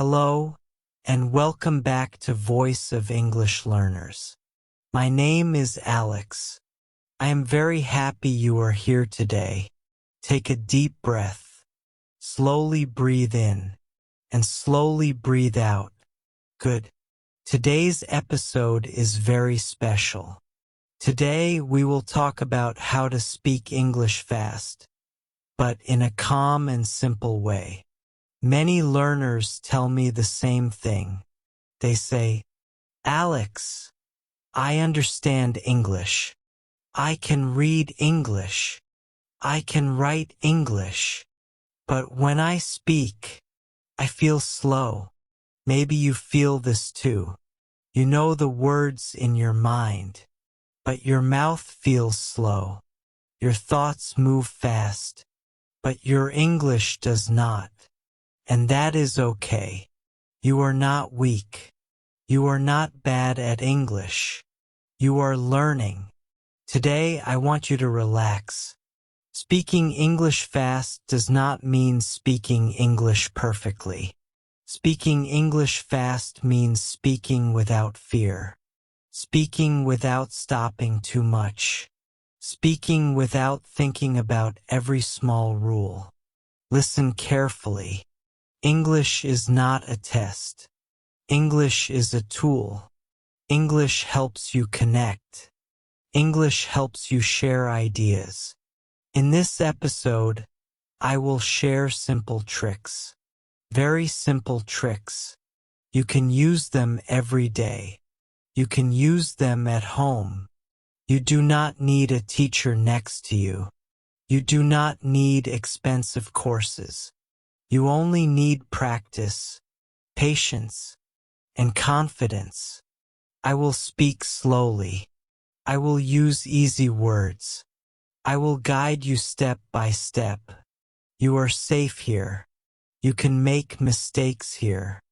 Hello, and welcome back to Voice of English Learners. My name is Alex. I am very happy you are here today. Take a deep breath. Slowly breathe in, and slowly breathe out. Good. Today's episode is very special. Today we will talk about how to speak English fast, but in a calm and simple way. Many learners tell me the same thing. They say, Alex, I understand English. I can read English. I can write English. But when I speak, I feel slow. Maybe you feel this too. You know the words in your mind, but your mouth feels slow. Your thoughts move fast, but your English does not. And that is okay. You are not weak. You are not bad at English. You are learning. Today I want you to relax. Speaking English fast does not mean speaking English perfectly. Speaking English fast means speaking without fear. Speaking without stopping too much. Speaking without thinking about every small rule. Listen carefully. English is not a test. English is a tool. English helps you connect. English helps you share ideas. In this episode, I will share simple tricks. Very simple tricks. You can use them every day. You can use them at home. You do not need a teacher next to you. You do not need expensive courses. You only need practice, patience, and confidence. I will speak slowly. I will use easy words. I will guide you step by step. You are safe here. You can make mistakes here.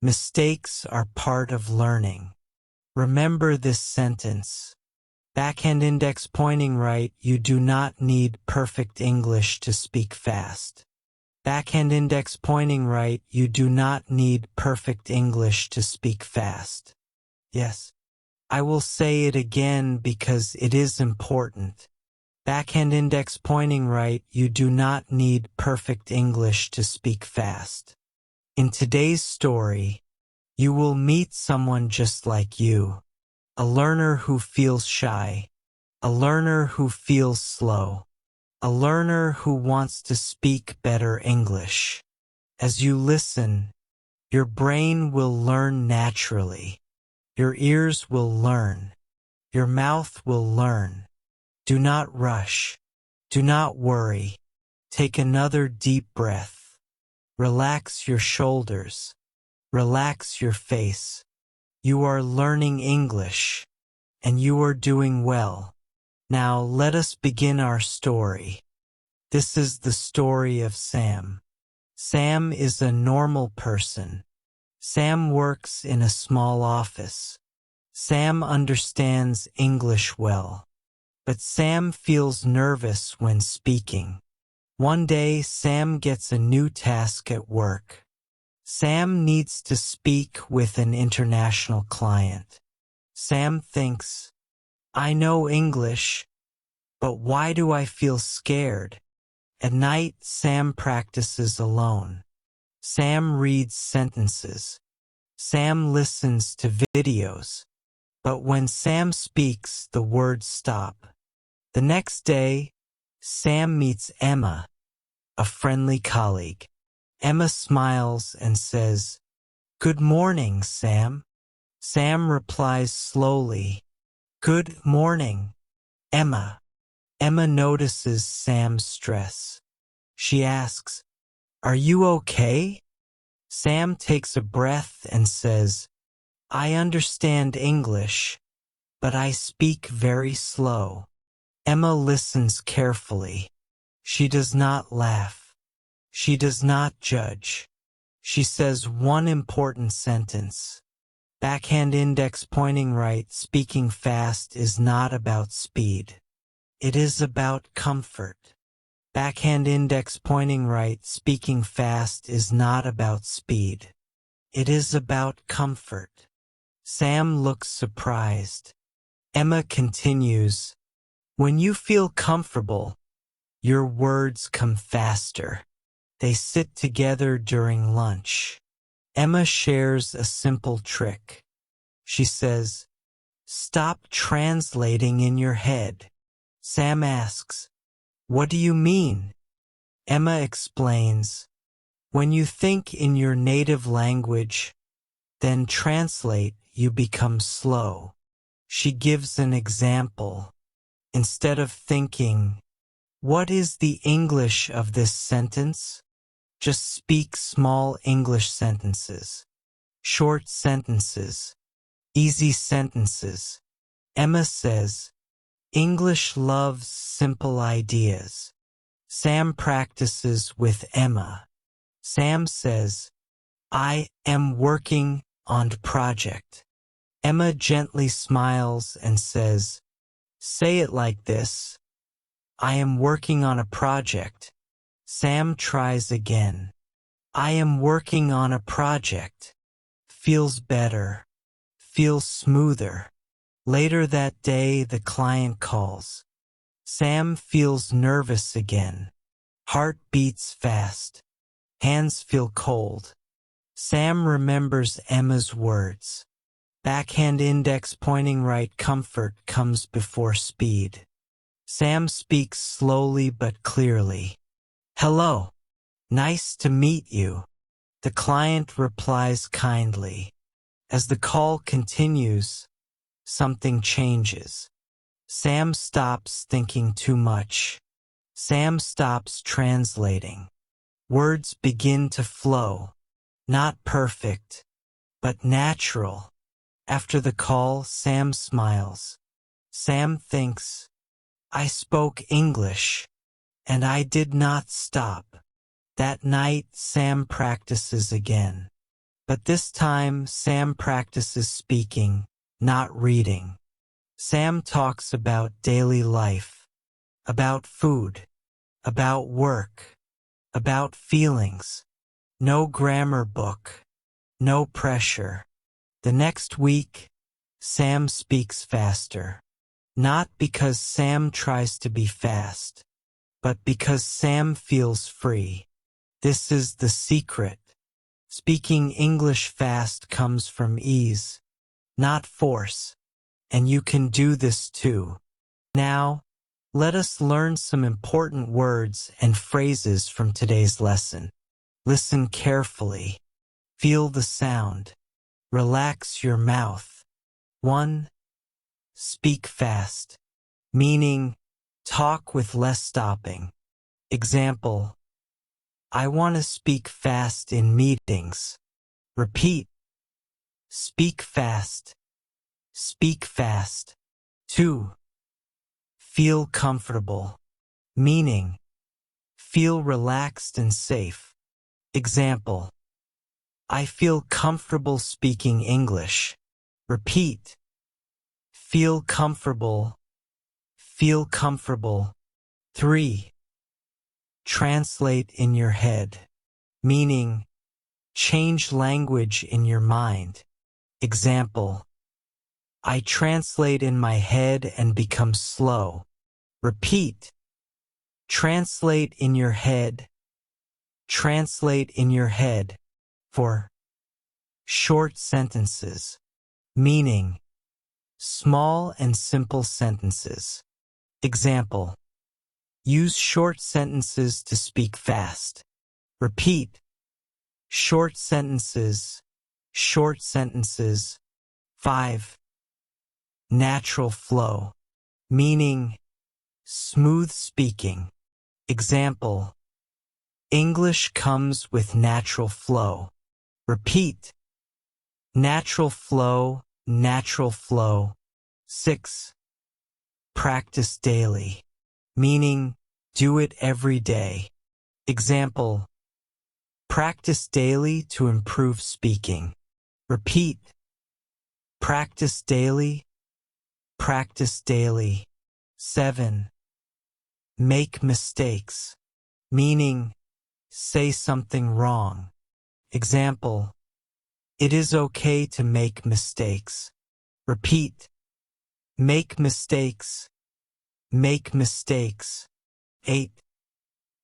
Mistakes are part of learning. Remember this sentence. Backhand index pointing right. You do not need perfect English to speak fast. Backhand index pointing right. You do not need perfect English to speak fast. Yes. I will say it again because it is important. Backhand index pointing right. You do not need perfect English to speak fast. In today's story, you will meet someone just like you. A learner who feels shy. A learner who feels slow. A learner who wants to speak better English. As you listen, your brain will learn naturally. Your ears will learn. Your mouth will learn. Do not rush. Do not worry. Take another deep breath. Relax your shoulders. Relax your face. You are learning English, and you are doing well. Now let us begin our story. This is the story of Sam. Sam is a normal person. Sam works in a small office. Sam understands English well. But Sam feels nervous when speaking. One day, Sam gets a new task at work. Sam needs to speak with an international client. Sam thinks, I know English, but why do I feel scared? At night, Sam practices alone. Sam reads sentences. Sam listens to videos. But when Sam speaks, the words stop. The next day, Sam meets Emma, a friendly colleague. Emma smiles and says, Good morning, Sam. Sam replies slowly, Good morning, Emma. Emma notices Sam's stress. She asks, Are you okay? Sam takes a breath and says, I understand English, but I speak very slow. Emma listens carefully. She does not laugh. She does not judge. She says one important sentence. Backhand index pointing right. Speaking fast is not about speed. It is about comfort. Backhand index pointing right. Speaking fast is not about speed. It is about comfort. Sam looks surprised. Emma continues, when you feel comfortable, your words come faster. They sit together during lunch. Emma shares a simple trick. She says, stop translating in your head. Sam asks, what do you mean? Emma explains, when you think in your native language, then translate, you become slow. She gives an example. Instead of thinking, what is the English of this sentence? Just speak small English sentences. Short sentences. Easy sentences. Emma says, English loves simple ideas. Sam practices with Emma. Sam says, I am working on a project. Emma gently smiles and says, say it like this. I am working on a project. Sam tries again. I am working on a project. Feels better. Feels smoother. Later that day, the client calls. Sam feels nervous again. Heart beats fast. Hands feel cold. Sam remembers Emma's words. Backhand index pointing right, comfort comes before speed. Sam speaks slowly but clearly. Hello. Nice to meet you. The client replies kindly. As the call continues, something changes. Sam stops thinking too much. Sam stops translating. Words begin to flow. Not perfect, but natural. After the call, Sam smiles. Sam thinks, I spoke English, and I did not stop. That night, Sam practices again. But this time, Sam practices speaking, not reading. Sam talks about daily life, about food, about work, about feelings. No grammar book, no pressure. The next week, Sam speaks faster. Not because Sam tries to be fast, but because Sam feels free. This is the secret. Speaking English fast comes from ease, not force, and you can do this too. Now, let us learn some important words and phrases from today's lesson. Listen carefully. Feel the sound. Relax your mouth. 1. Speak fast. Meaning, talk with less stopping. Example, I want to speak fast in meetings. Repeat. Speak fast. Speak fast. 2. Feel comfortable. Meaning, feel relaxed and safe. Example, I feel comfortable speaking English. Repeat. Feel comfortable. Feel comfortable. 3. Translate in your head. Meaning, change language in your mind. Example, I translate in my head and become slow. Repeat. Translate in your head. Translate in your head. 4. Short sentences. Meaning, small and simple sentences. Example, use short sentences to speak fast. Repeat. Short sentences. Short sentences. 5. Natural flow. Meaning, smooth speaking. Example, English comes with natural flow. Repeat. Natural flow, natural flow. 6. Practice daily. Meaning, do it every day. Example, practice daily to improve speaking. Repeat. Practice daily. Practice daily. 7. Make mistakes. Meaning, say something wrong. Example, It is okay to make mistakes. Repeat. Make mistakes. Make mistakes. 8.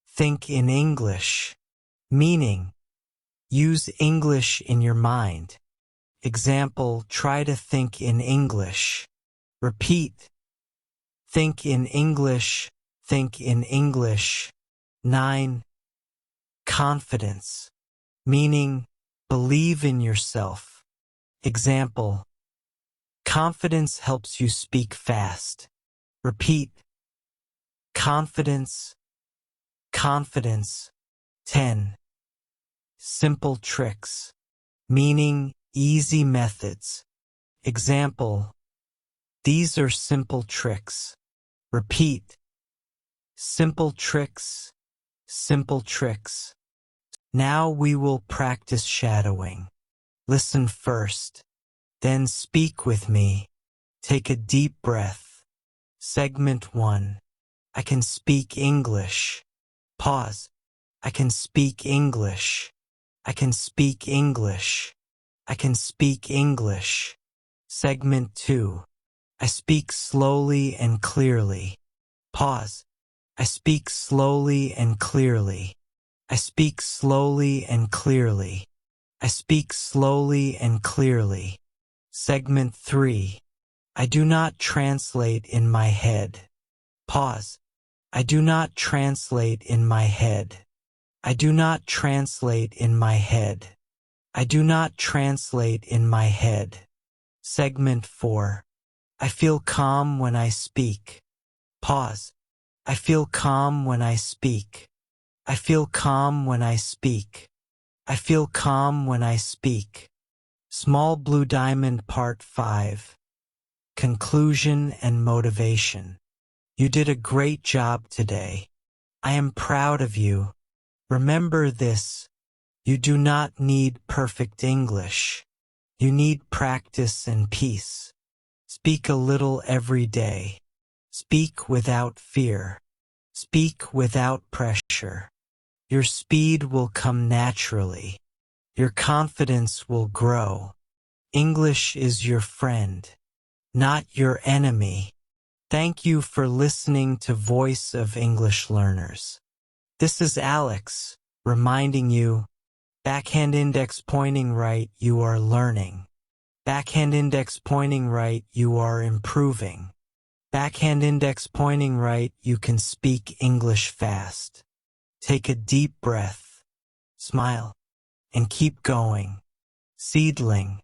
Think in English. Meaning, use English in your mind. Example, try to think in English. Repeat. Think in English. Think in English. 9. Confidence. Meaning, believe in yourself. Example, confidence helps you speak fast. Repeat. Confidence. Confidence. 10. Simple tricks. Meaning, easy methods. Example, these are simple tricks. Repeat. Simple tricks. Simple tricks. Now we will practice shadowing. Listen first, then speak with me. Take a deep breath. Segment 1. I can speak English. Pause. I can speak English. I can speak English. I can speak English. Segment 2. I speak slowly and clearly. Pause. I speak slowly and clearly. I speak slowly and clearly. I speak slowly and clearly. Segment 3. I do not translate in my head. Pause. I do not translate in my head. I do not translate in my head. I do not translate in my head. Segment 4. I feel calm when I speak. Pause. I feel calm when I speak. I feel calm when I speak. I feel calm when I speak. Small Blue Diamond Part 5. Conclusion and motivation. You did a great job today. I am proud of you. Remember this. You do not need perfect English. You need practice and peace. Speak a little every day. Speak without fear. Speak without pressure. Your speed will come naturally. Your confidence will grow. English is your friend, not your enemy. Thank you for listening to Voice of English Learners. This is Alex, reminding you, backhand index pointing right, you are learning. Backhand index pointing right, you are improving. Backhand index pointing right, you can speak English fast. Take a deep breath, smile, and keep going. Seedling.